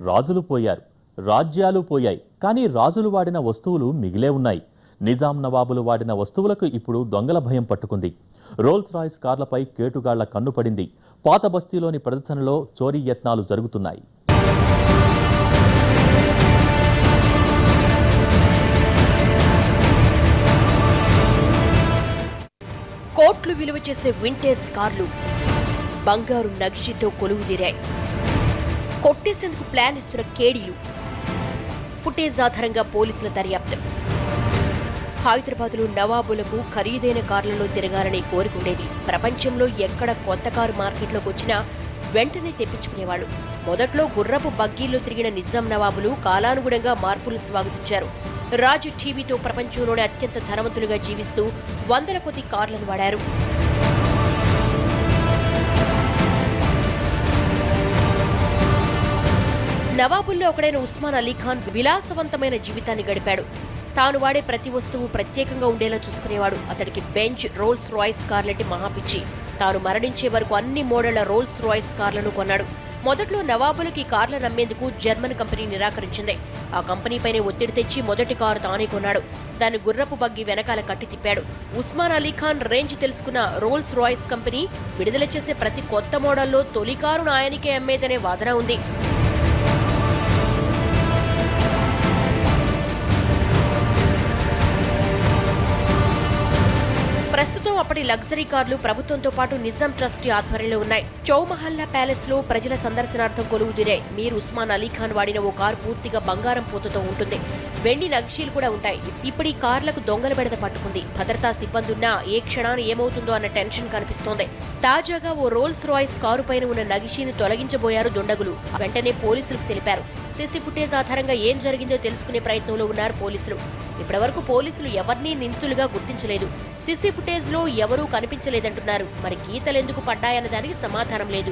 రాజులు పోయారు, రాజ్యాలు పోయాయి, కానీ రాజులు వాడిన వస్తువులు మిగిలే ఉన్నాయి. నిజాం నవాబులు వాడిన వస్తువులకు ఇప్పుడు దొంగల భయం పట్టుకుంది. రోల్స్ రాయ్స్ కార్లపై కేటుగాళ్ల కన్నుపడింది. పాత బస్తీలోని ప్రదర్శనలో చోరీ యత్నాలు జరుగుతున్నాయి. కోట్లు విలువ చేసే వింటేజ్ కార్లు బంగారు నగిషితో కొలువుదీరాయి. కొట్టేసేందుకు ప్లాన్ ఇస్తున్న కేడీలు. ఫుటేజ్ ఆధారంగా పోలీసుల దర్యాప్తు. హైదరాబాద్లో నవాబులకు ఖరీదైన కార్లలో తిరగాలని కోరుకుండేది. ప్రపంచంలో ఎక్కడ కొత్త కారు మార్కెట్లోకి వచ్చినా వెంటనే తెప్పించుకునేవాళ్లు. మొదట్లో గుర్రపు బగ్గీల్లో తిరిగిన నిజాం నవాబులు కాలానుగుణంగా మార్పులు స్వాగతించారు. రాజ్ టీవీతో ప్రపంచంలోనే అత్యంత ధనవంతులుగా జీవిస్తూ వందల కొద్ది కార్లను వాడారు. నవాబుల్లో ఒకడైన ఉస్మాన్ అలీ ఖాన్ విలాసవంతమైన జీవితాన్ని గడిపాడు. తాను వాడే ప్రతి వస్తువు ప్రత్యేకంగా ఉండేలా చూసుకునేవాడు. అతడికి బెంజ్, రోల్స్ రాయ్స్ కార్లంటే మహాపిచ్చి. తాను మరణించే వరకు అన్ని మోడళ్ల రోల్స్ రాయ్స్ కార్లను కొన్నాడు. మొదట్లో నవాబులకి కార్లను అమ్మేందుకు జర్మన్ కంపెనీ నిరాకరించింది. ఆ కంపెనీపైనే ఒత్తిడి తెచ్చి మొదటి కారు తానే కొన్నాడు. దాన్ని గుర్రపు బగ్గి వెనకాల కట్టి తిప్పాడు. ఉస్మాన్ అలీ ఖాన్ రేంజ్ తెలుసుకున్న రోల్స్ రాయ్స్ కంపెనీ విడుదల చేసే ప్రతి కొత్త మోడల్లో తొలి కారును ఆయనకే అమ్మేదనే వాదన ఉంది. ప్రస్తుతం అప్పటి లగ్జరీ కార్లు ప్రభుత్వంతో పాటు నిజాం ట్రస్టీ ఆధ్వర్యంలో ఉన్నాయి. చౌమహల్లా ప్యాలెస్ లో ప్రజల సందర్శనార్థం కొలువుదీరాయి. మీర్ ఉస్మాన్ అలీ ఖాన్ వాడిన ఓ కారు పూర్తిగా బంగారం పూతతో ఉంటుంది. వెండి నగిషీలు కూడా ఉంటాయి. ఇప్పుడు ఈ కార్లకు దొంగల బెడద పట్టుకుంది. భద్రతా సిబ్బంది ఉన్నా ఏ క్షణాన్ని ఏమవుతుందో అన్న టెన్షన్ కనిపిస్తోంది. తాజాగా ఓ రోల్స్ రాయ్స్ కారు పైన ఉన్న నగిషీని తొలగించబోయారు దుండగులు. వెంటనే పోలీసులకు తెలిపారు. సీసీ ఫుటేజ్ ఆధారంగా ఏం జరిగిందో తెలుసుకునే ప్రయత్నంలో ఉన్నారు పోలీసులు. ఇప్పటివరకు పోలీసులు ఎవరినీ నిందితులుగా గుర్తించలేదు. సీసీ ఫుటేజ్ లో ఎవరూ కనిపించలేదంటున్నారు. మరి గీతలెందుకు పడ్డాయన్న దానికి సమాధానం లేదు.